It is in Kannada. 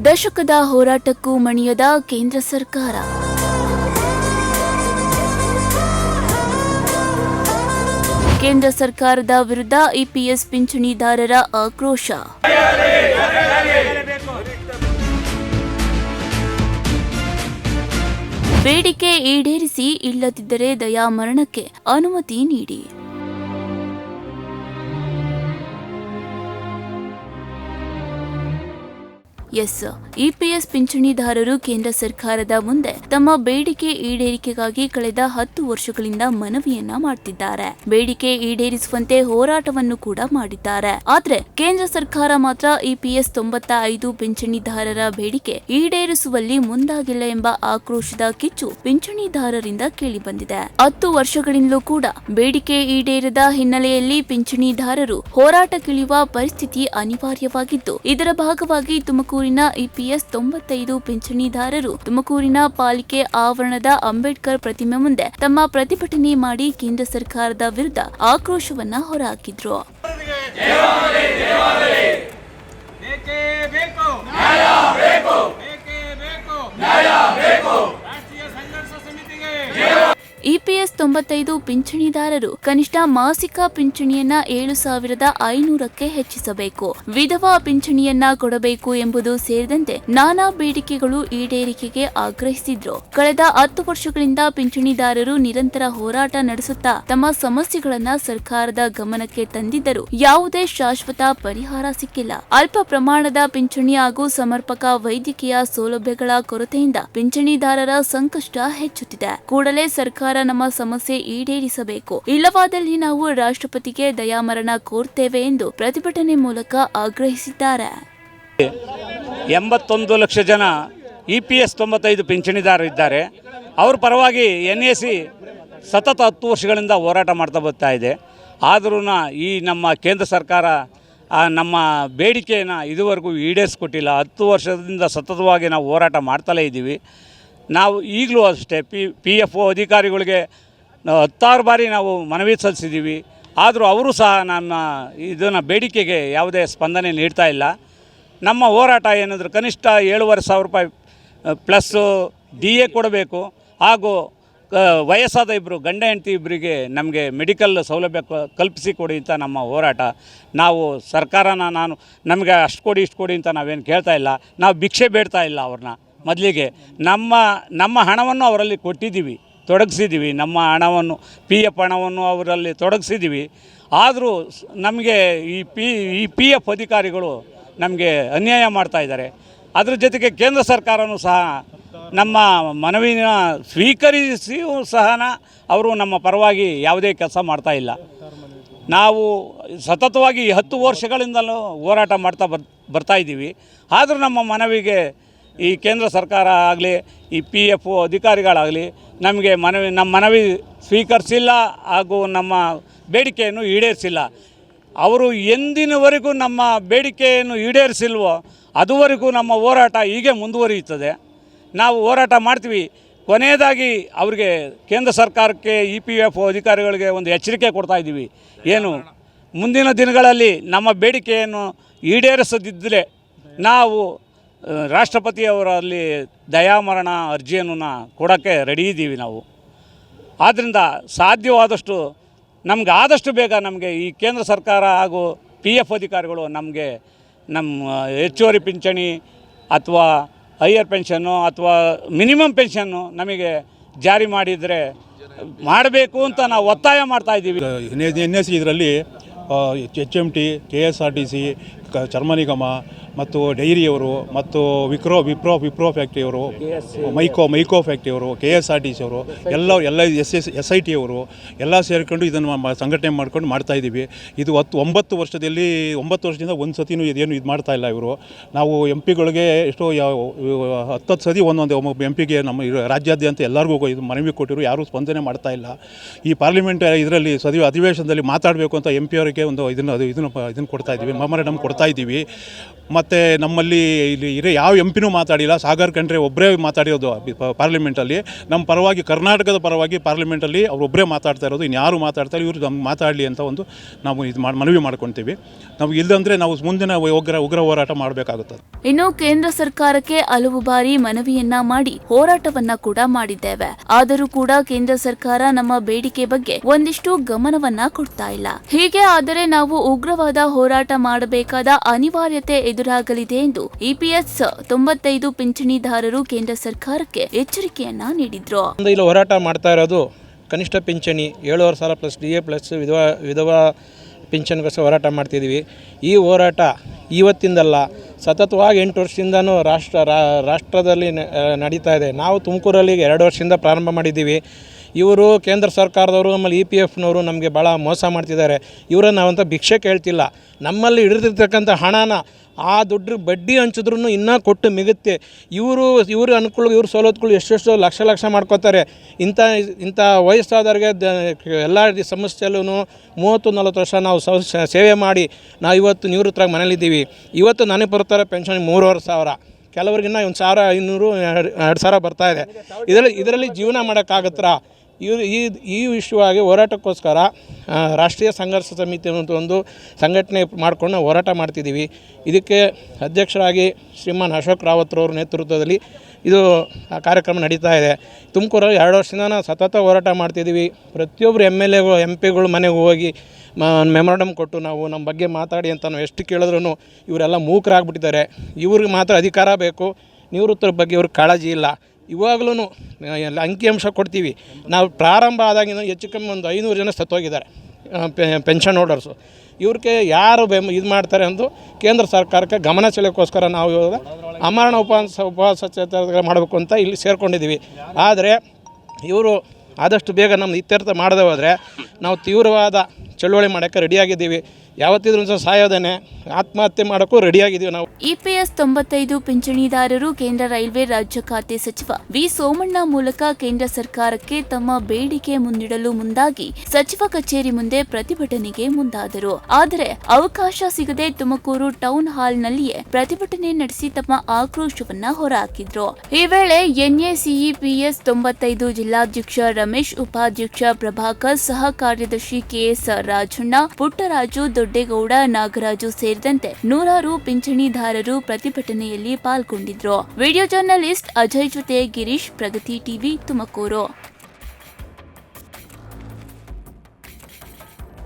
ದಶಕದ ಹೋರಾಟಕ್ಕೂ ಮಣಿಯದ ಕೇಂದ್ರ ಸರ್ಕಾರ. ಕೇಂದ್ರ ಸರ್ಕಾರದ ವಿರುದ್ಧ ಇಪಿಎಸ್ ಪಿಂಚಣಿದಾರರ ಆಕ್ರೋಶ. ಬೇಡಿಕೆ ಈಡೇರಿಸಿ, ಇಲ್ಲದಿದ್ದರೆ ದಯಾಮರಣಕ್ಕೆ ಅನುಮತಿ ನೀಡಿ. ಇಪಿಎಸ್ ಪಿಂಚಣಿದಾರರು ಕೇಂದ್ರ ಸರ್ಕಾರದ ಮುಂದೆ ತಮ್ಮ ಬೇಡಿಕೆ ಈಡೇರಿಕೆಗಾಗಿ ಕಳೆದ 10 ವರ್ಷಗಳಿಂದ ಮನವಿಯನ್ನ ಮಾಡುತ್ತಿದ್ದಾರೆ. ಬೇಡಿಕೆ ಈಡೇರಿಸುವಂತೆ ಹೋರಾಟವನ್ನು ಕೂಡ ಮಾಡಿದ್ದಾರೆ. ಆದ್ರೆ ಕೇಂದ್ರ ಸರ್ಕಾರ ಮಾತ್ರ ಇಪಿಎಸ್ 95 ಪಿಂಚಣಿದಾರರ ಬೇಡಿಕೆ ಈಡೇರಿಸುವಲ್ಲಿ ಮುಂದಾಗಿಲ್ಲ ಎಂಬ ಆಕ್ರೋಶದ ಕಿಚ್ಚು ಪಿಂಚಣಿದಾರರಿಂದ ಕೇಳಿಬಂದಿದೆ. 10 ವರ್ಷಗಳಿಂದಲೂ ಕೂಡ ಬೇಡಿಕೆ ಈಡೇರದ ಹಿನ್ನೆಲೆಯಲ್ಲಿ ಪಿಂಚಣಿದಾರರು ಹೋರಾಟಕ್ಕಿಳಿಯುವ ಪರಿಸ್ಥಿತಿ ಅನಿವಾರ್ಯವಾಗಿದ್ದು, ಇದರ ಭಾಗವಾಗಿ ತುಮಕೂರಿನ ಇಪಿಎಸ್ 95 ಪಿಂಚಣಿದಾರರು ತುಮಕೂರಿನ ಪಾಲಿಕೆ ಆವರಣದ ಅಂಬೇಡ್ಕರ್ ಪ್ರತಿಮೆ ಮುಂದೆ ತಮ್ಮ ಪ್ರತಿಭಟನೆ ಮಾಡಿ ಕೇಂದ್ರ ಸರ್ಕಾರದ ವಿರುದ್ಧ ಆಕ್ರೋಶವನ್ನ ಹೊರಹಾಕಿದ್ರು. ಇಪಿಎಸ್ 95 ಪಿಂಚಣಿದಾರರು ಕನಿಷ್ಠ ಮಾಸಿಕ ಪಿಂಚಣಿಯನ್ನ 7,500ಕ್ಕೆ ಹೆಚ್ಚಿಸಬೇಕು, ವಿಧವಾ ಪಿಂಚಣಿಯನ್ನ ಕೊಡಬೇಕು ಎಂಬುದು ಸೇರಿದಂತೆ ನಾನಾ ಬೇಡಿಕೆಗಳು ಈಡೇರಿಕೆಗೆ ಆಗ್ರಹಿಸಿದ್ರು. ಕಳೆದ 10 ವರ್ಷಗಳಿಂದ ಪಿಂಚಣಿದಾರರು ನಿರಂತರ ಹೋರಾಟ ನಡೆಸುತ್ತಾ ತಮ್ಮ ಸಮಸ್ಯೆಗಳನ್ನ ಸರ್ಕಾರದ ಗಮನಕ್ಕೆ ತಂದಿದ್ದರೂ ಯಾವುದೇ ಶಾಶ್ವತ ಪರಿಹಾರ ಸಿಕ್ಕಿಲ್ಲ. ಅಲ್ಪ ಪ್ರಮಾಣದ ಪಿಂಚಣಿ ಹಾಗೂ ಸಮರ್ಪಕ ವೈದ್ಯಕೀಯ ಸೌಲಭ್ಯಗಳ ಕೊರತೆಯಿಂದ ಪಿಂಚಣಿದಾರರ ಸಂಕಷ್ಟ ಹೆಚ್ಚುತ್ತಿದೆ. ಕೂಡಲೇ ಸರ್ಕಾರ ನಮ್ಮ ಸಮಸ್ಯೆ ಈಡೇರಿಸಬೇಕು, ಇಲ್ಲವಾದಲ್ಲಿ ನಾವು ರಾಷ್ಟ್ರಪತಿಗೆ ದಯಾಮರಣ ಕೋರ್ತೇವೆ ಎಂದು ಪ್ರತಿಭಟನೆ ಮೂಲಕ ಆಗ್ರಹಿಸಿದ್ದಾರೆ. 81 ಲಕ್ಷ ಜನ ಇಪಿಎಸ್ 95 ಪಿಂಚಣಿದಾರರಿದ್ದಾರೆ. ಅವ್ರ ಪರವಾಗಿ NAC ಸತತ 10 ವರ್ಷಗಳಿಂದ ಹೋರಾಟ ಮಾಡ್ತಾ ಬರ್ತಾ ಇದೆ. ಆದರೂ ಈ ನಮ್ಮ ಕೇಂದ್ರ ಸರ್ಕಾರ ನಮ್ಮ ಬೇಡಿಕೆಯನ್ನು ಇದುವರೆಗೂ ಈಡೇರಿಸ್ಕೊಟ್ಟಿಲ್ಲ. 10 ವರ್ಷದಿಂದ ಸತತವಾಗಿ ನಾವು ಹೋರಾಟ ಮಾಡ್ತಲೇ ಇದ್ದೀವಿ. ನಾವು ಈಗಲೂ ಅಷ್ಟೇ PFO ಅಧಿಕಾರಿಗಳಿಗೆ 10 ಬಾರಿ ನಾವು ಮನವಿ ಸಲ್ಲಿಸಿದ್ದೀವಿ. ಆದರೂ ಅವರು ಸಹ ಇದನ್ನು ಬೇಡಿಕೆಗೆ ಯಾವುದೇ ಸ್ಪಂದನೆ ನೀಡ್ತಾ ಇಲ್ಲ. ನಮ್ಮ ಹೋರಾಟ ಏನಾದರೂ ಕನಿಷ್ಠ 7,500 ರೂಪಾಯಿ ಪ್ಲಸ್ಸು DA ಕೊಡಬೇಕು, ಹಾಗೂ ವಯಸ್ಸಾದ ಇಬ್ಬರು ಗಂಡ ಹೆಂಡತಿ ಇಬ್ಬರಿಗೆ ನಮಗೆ ಮೆಡಿಕಲ್ ಸೌಲಭ್ಯ ಕಲ್ಪಿಸಿ ಕೊಡಿ ಅಂತ ನಮ್ಮ ಹೋರಾಟ. ನಾವು ಸರ್ಕಾರನ ನಮಗೆ ಅಷ್ಟು ಕೊಡಿ ಇಷ್ಟು ಕೊಡಿ ಅಂತ ನಾವೇನು ಕೇಳ್ತಾ ಇಲ್ಲ. ನಾವು ಭಿಕ್ಷೆ ಬೇಡ್ತಾ ಇಲ್ಲ ಅವ್ರನ್ನ. ಮೊದಲಿಗೆ ನಮ್ಮ ಹಣವನ್ನು ಅವರಲ್ಲಿ ಕೊಟ್ಟಿದ್ದೀವಿ, ತೊಡಗಿಸಿದ್ದೀವಿ. ನಮ್ಮ ಹಣವನ್ನು PF ಹಣವನ್ನು ಅವರಲ್ಲಿ ತೊಡಗಿಸಿದ್ದೀವಿ. ಆದರೂ ನಮಗೆ ಈ PF ಅಧಿಕಾರಿಗಳು ನಮಗೆ ಅನ್ಯಾಯ ಮಾಡ್ತಾ ಇದ್ದಾರೆ. ಅದ್ರ ಜೊತೆಗೆ ಕೇಂದ್ರ ಸರ್ಕಾರವೂ ಸಹ ನಮ್ಮ ಮನವಿನ ಸ್ವೀಕರಿಸಿಯೂ ಸಹ ಅವರು ನಮ್ಮ ಪರವಾಗಿ ಯಾವುದೇ ಕೆಲಸ ಮಾಡ್ತಾ ಇಲ್ಲ. ನಾವು ಸತತವಾಗಿ 10 ವರ್ಷಗಳಿಂದಲೂ ಹೋರಾಟ ಮಾಡ್ತಾ ಬರ್ತಾ ಇದ್ದೀವಿ. ಆದರೂ ನಮ್ಮ ಮನವಿಗೆ ಈ ಕೇಂದ್ರ ಸರ್ಕಾರ ಆಗಲಿ, ಈ PFO ಅಧಿಕಾರಿಗಳಾಗಲಿ ನಮಗೆ ನಮ್ಮ ಮನವಿ ಸ್ವೀಕರಿಸಿಲ್ಲ, ಹಾಗೂ ನಮ್ಮ ಬೇಡಿಕೆಯನ್ನು ಈಡೇರಿಸಿಲ್ಲ. ಅವರು ಎಂದಿನವರೆಗೂ ನಮ್ಮ ಬೇಡಿಕೆಯನ್ನು ಈಡೇರಿಸಿಲ್ವೋ ಅದುವರೆಗೂ ನಮ್ಮ ಹೋರಾಟ ಹೀಗೆ ಮುಂದುವರಿಯುತ್ತದೆ. ನಾವು ಹೋರಾಟ ಮಾಡ್ತೀವಿ. ಕೊನೆಯದಾಗಿ ಅವರಿಗೆ ಕೇಂದ್ರ ಸರ್ಕಾರಕ್ಕೆ PFO ಅಧಿಕಾರಿಗಳಿಗೆ ಒಂದು ಎಚ್ಚರಿಕೆ ಕೊಡ್ತಾ ಇದ್ದೀವಿ. ಏನು, ಮುಂದಿನ ದಿನಗಳಲ್ಲಿ ನಮ್ಮ ಬೇಡಿಕೆಯನ್ನು ಈಡೇರಿಸದಿದ್ದರೆ ನಾವು ರಾಷ್ಟ್ರಪತಿಯವರಲ್ಲಿ ದಯಾಮರಣ ಅರ್ಜಿಯನ್ನು ಕೊಡೋಕ್ಕೆ ರೆಡಿ ಇದ್ದೀವಿ ನಾವು. ಆದ್ದರಿಂದ ಸಾಧ್ಯವಾದಷ್ಟು ನಮ್ಗೆ ಆದಷ್ಟು ಬೇಗ ನಮಗೆ ಈ ಕೇಂದ್ರ ಸರ್ಕಾರ ಹಾಗೂ PF ಅಧಿಕಾರಿಗಳು ನಮಗೆ ನಮ್ಮ ಹೆಚ್ಚುವರಿ ಪಿಂಚಣಿ ಅಥವಾ ಹೈಯರ್ ಪೆನ್ಷನ್ನು ಅಥವಾ ಮಿನಿಮಮ್ ಪೆನ್ಷನ್ನು ನಮಗೆ ಜಾರಿ ಮಾಡಿದರೆ ಮಾಡಬೇಕು ಅಂತ ನಾವು ಒತ್ತಾಯ ಮಾಡ್ತಾಯಿದ್ದೀವಿ. NAC ಇದರಲ್ಲಿ HMT, KSRTC, ಚರ್ಮ ನಿಗಮ ಮತ್ತು ಡೈರಿಯವರು ಮತ್ತು ವಿಪ್ರೋ ಫ್ಯಾಕ್ಟ್ರಿಯವರು, ಮೈಕೋ ಫ್ಯಾಕ್ಟ್ರಿಯವರು, KSRTC ಅವರು ಎಲ್ಲ SIT ಅವರು ಎಲ್ಲ ಸೇರಿಕೊಂಡು ಇದನ್ನು ಸಂಘಟನೆ ಮಾಡ್ಕೊಂಡು ಮಾಡ್ತಾಯಿದ್ದೀವಿ. ಇದು 9 ವರ್ಷದಿಂದ ಒಂದು ಸತಿನೂ ಇದೇನು ಇದು ಮಾಡ್ತಾಯಿಲ್ಲ ಇವರು. ನಾವು MPಗಳಿಗೆ ಎಷ್ಟೋ 10 ಸತಿ ಒಂದೊಂದು MPಗೆ ನಮ್ಮ ರಾಜ್ಯಾದ್ಯಂತ ಎಲ್ಲರಿಗೂ ಇದು ಮನವಿ ಕೊಟ್ಟಿರು, ಯಾರೂ ಸ್ಪಂದನೆ ಮಾಡ್ತಾಯಿಲ್ಲ. ಈ ಪಾರ್ಲಿಮೆಂಟ್ ಇದರಲ್ಲಿ ಅಧಿವೇಶನದಲ್ಲಿ ಮಾತಾಡಬೇಕು ಅಂತ MP ಅವರಿಗೆ ಒಂದು ಇದನ್ನು ಕೊಡ್ತಾಯಿದ್ದೀವಿ, ಮೆಮೊರಂಡಮ್ ಕೊಡ್ತಾ ಮಾಡ್ತಾ ಇದ್ದೀವಿ. ಮತ್ತು ನಮ್ಮಲ್ಲಿ ಇಲ್ಲಿ ಯಾವ ಎಂ ಪಿನೂ ಮಾತಾಡಿಲ್ಲ, ಸಾಗರ್ ಖಂಡ್ರೆ ಒಬ್ಬರೇ ಮಾತಾಡಿರೋದು ಪಾರ್ಲಿಮೆಂಟಲ್ಲಿ. ನಮ್ಮ ಪರವಾಗಿ, ಕರ್ನಾಟಕದ ಪರವಾಗಿ ಪಾರ್ಲಿಮೆಂಟಲ್ಲಿ ಅವರೊಬ್ಬರೇ ಮಾತಾಡ್ತಾ ಇರೋದು, ಇನ್ಯಾರು ಮಾತಾಡ್ತಾರೆ. ಇವರು ನಮ್ಗೆ ಮಾತಾಡಲಿ ಅಂತ ಒಂದು ನಾವು ಇದು ಮನವಿ ಮಾಡ್ಕೊತೀವಿ. ನಮ್ಗೆ ಇಲ್ಲದಂದರೆ ನಾವು ಮುಂದಿನ ಉಗ್ರ ಹೋರಾಟ ಮಾಡಬೇಕಾಗುತ್ತದೆ. ಇನ್ನು ಕೇಂದ್ರ ಸರ್ಕಾರಕ್ಕೆ ಹಲವು ಬಾರಿ ಮನವಿಯನ್ನ ಮಾಡಿ ಹೋರಾಟವನ್ನ ಕೂಡ ಮಾಡಿದ್ದೇವೆ. ಆದರೂ ಕೂಡ ಕೇಂದ್ರ ಸರ್ಕಾರ ನಮ್ಮ ಬೇಡಿಕೆ ಬಗ್ಗೆ ಒಂದಿಷ್ಟು ಗಮನವನ್ನ ಕೊಡ್ತಾ ಇಲ್ಲ. ಹೀಗೆ ಆದರೆ ನಾವು ಉಗ್ರವಾದ ಹೋರಾಟ ಮಾಡಬೇಕಾದ ಅನಿವಾರ್ಯತೆ ಎದುರಾಗಲಿದೆ ಎಂದು ಇಪಿಎಸ್ 95 ಪಿಂಚಣಿದಾರರು ಕೇಂದ್ರ ಸರ್ಕಾರಕ್ಕೆ ಎಚ್ಚರಿಕೆಯನ್ನ ನೀಡಿದ್ರು. ಇಲ್ಲಿ ಹೋರಾಟ ಮಾಡ್ತಾ ಇರೋದು ಕನಿಷ್ಠ ಪಿಂಚಣಿ 7,500 ಪ್ಲಸ್ DA ಪ್ಲಸ್ ವಿಧವಾ ಪಿಂಚಣಿಗೋಸ್ಕರ ಹೋರಾಟ ಮಾಡ್ತಿದ್ದೀವಿ. ಈ ಹೋರಾಟ ಇವತ್ತಿಂದಲ್ಲ, ಸತತವಾಗಿ 8 ವರ್ಷದಿಂದನೂ ರಾಷ್ಟ್ರದಲ್ಲಿ ನಡೀತಾ ಇದೆ. ನಾವು ತುಮಕೂರಲ್ಲಿ 2 ವರ್ಷದಿಂದ ಪ್ರಾರಂಭ ಮಾಡಿದ್ದೀವಿ. ಇವರು ಕೇಂದ್ರ ಸರ್ಕಾರದವರು ಆಮೇಲೆ EPFನವರು ನಮಗೆ ಭಾಳ ಮೋಸ ಮಾಡ್ತಿದ್ದಾರೆ. ಇವರನ್ನು ನಾವಂತ ಭಿಕ್ಷೆ ಕೇಳ್ತಿಲ್ಲ. ನಮ್ಮಲ್ಲಿ ಹಿಡಿದಿರ್ತಕ್ಕಂಥ ಹಣನ ಆ ದುಡ್ಡು ಬಡ್ಡಿ ಹಂಚಿದ್ರೂ ಇನ್ನೂ ಕೊಟ್ಟು ಮಿಗುತ್ತೆ. ಇವರು ಅನುಕೂಲ, ಇವ್ರು ಸವಲತ್ತುಗಳು ಎಷ್ಟೆಷ್ಟು ಲಕ್ಷ ಮಾಡ್ಕೋತಾರೆ. ಇಂಥ ವಯಸ್ಸಾದವ್ರಿಗೆ ಎಲ್ಲ ಸಮಸ್ಯೆಯಲ್ಲೂ 30-40 ವರ್ಷ ನಾವು ಸೇವೆ ಮಾಡಿ ನಾವು ಇವತ್ತು ನಿವೃತ್ತರಾಗಿ ಮನೇಲಿದ್ದೀವಿ. ಇವತ್ತು ನನಗೆ ಬರ್ತಾರೆ ಪೆನ್ಷನ್ 3,500, ಕೆಲವರಿಗಿನ್ನ 1,500, 2,000 ಬರ್ತಾಯಿದೆ. ಇದರಲ್ಲಿ ಜೀವನ ಮಾಡೋಕ್ಕಾಗತ್ತಾ? ಈ ವಿಷಯವಾಗಿ ಹೋರಾಟಕ್ಕೋಸ್ಕರ ರಾಷ್ಟ್ರೀಯ ಸಂಘರ್ಷ ಸಮಿತಿ ಅಂತ ಒಂದು ಸಂಘಟನೆ ಮಾಡ್ಕೊಂಡು ನಾವು ಹೋರಾಟ ಮಾಡ್ತಿದ್ದೀವಿ. ಇದಕ್ಕೆ ಅಧ್ಯಕ್ಷರಾಗಿ ಶ್ರೀಮಾನ್ ಅಶೋಕ್ ರಾವತ್ರವ್ರ ನೇತೃತ್ವದಲ್ಲಿ ಇದು ಕಾರ್ಯಕ್ರಮ ನಡೀತಾ ಇದೆ. ತುಮಕೂರಲ್ಲಿ 2 ವರ್ಷದಿಂದ ನಾವು ಸತತ ಹೋರಾಟ ಮಾಡ್ತಿದ್ದೀವಿ. ಪ್ರತಿಯೊಬ್ಬರು MLAಗಳು MP ಗಳು ಮನೆಗೆ ಹೋಗಿ ಮೆಮೊರಂಡಮ್ ಕೊಟ್ಟು ನಾವು ನಮ್ಮ ಬಗ್ಗೆ ಮಾತಾಡಿ ಅಂತ ನಾವು ಎಷ್ಟು ಕೇಳಿದ್ರೂ ಇವರೆಲ್ಲ ಮೂಕರಾಗ್ಬಿಟ್ಟಿದ್ದಾರೆ. ಇವ್ರಿಗೆ ಮಾತ್ರ ಅಧಿಕಾರ ಬೇಕು, ನಿವೃತ್ತರ ಬಗ್ಗೆ ಇವ್ರಿಗೆ ಕಾಳಜಿ ಇಲ್ಲ. ಇವಾಗಲೂ ಅಂಕಿಅಂಶ ಕೊಡ್ತೀವಿ. ನಾವು ಪ್ರಾರಂಭ ಆದಾಗಿಂದ ಹೆಚ್ಚು ಕಮ್ಮಿ ಒಂದು 500 ಜನ ಸತ್ತೋಗಿದ್ದಾರೆ ಪೆನ್ಷನ್ ಹೋಲ್ಡರ್ಸು. ಇವ್ರಿಗೆ ಯಾರು ಇದು ಮಾಡ್ತಾರೆ ಎಂದು ಕೇಂದ್ರ ಸರ್ಕಾರಕ್ಕೆ ಗಮನ ಸೆಳೆಯೋಕ್ಕೋಸ್ಕರ ನಾವು ಇವಾಗ ಅಮರಣ ಉಪವಾಸ ಮಾಡಬೇಕು ಅಂತ ಇಲ್ಲಿ ಸೇರ್ಕೊಂಡಿದ್ದೀವಿ. ಆದರೆ ಇವರು ಆದಷ್ಟು ಬೇಗ ನಮ್ಮ ಇತ್ಯರ್ಥ ಮಾಡದೆ ಹೋದರೆ ನಾವು ತೀವ್ರವಾದ ಚಳುವಳಿ ಮಾಡೋಕ್ಕೆ ರೆಡಿಯಾಗಿದ್ದೀವಿ. ಯಾವತ್ತಿದ್ರೂ ಸಹ ಸಾಯೋದೇನೆ, ಆತ್ಮಹತ್ಯೆ ಮಾಡೋಕ್ಕೂ ರೆಡಿಯಾಗಿದ್ದೀವಿ ನಾವು. ಇಪಿಎಸ್ 95 ಪಿಂಚಣಿದಾರರು ಕೇಂದ್ರ ರೈಲ್ವೆ ರಾಜ್ಯ ಖಾತೆ ಸಚಿವ ವಿ ಸೋಮಣ್ಣ ಮೂಲಕ ಕೇಂದ್ರ ಸರ್ಕಾರಕ್ಕೆ ತಮ್ಮ ಬೇಡಿಕೆ ಮುಂದಿಡಲು ಮುಂದಾಗಿ ಸಚಿವ ಕಚೇರಿ ಮುಂದೆ ಪ್ರತಿಭಟನೆಗೆ ಮುಂದಾದರು. ಆದರೆ ಅವಕಾಶ ಸಿಗದೆ ತುಮಕೂರು ಟೌನ್ ಹಾಲ್ನಲ್ಲಿಯೇ ಪ್ರತಿಭಟನೆ ನಡೆಸಿ ತಮ್ಮ ಆಕ್ರೋಶವನ್ನ ಹೊರಹಾಕಿದ್ರು. ಈ ವೇಳೆ NACEPS 95 ಜಿಲ್ಲಾಧ್ಯಕ್ಷ ರಮೇಶ್, ಉಪಾಧ್ಯಕ್ಷ ಪ್ರಭಾಕರ್, ಸಹ ಕಾರ್ಯದರ್ಶಿ KS ರಾಜಣ್ಣ, ಪುಟ್ಟರಾಜು, ದೊಡ್ಡೇಗೌಡ, ನಾಗರಾಜು ಸೇರಿದಂತೆ 100 ಪಿಂಚಣಿದಾರರು ಪ್ರತಿಭಟನೆಯಲ್ಲಿ ಪಾಲ್ಗೊಂಡಿದ್ರು. ವಿಡಿಯೋ ಜರ್ನಲಿಸ್ಟ್ ಅಜಯ್ ಜೊತೆ ಗಿರೀಶ್, ಪ್ರಗತಿ ಟಿವಿ, ತುಮಕೂರು.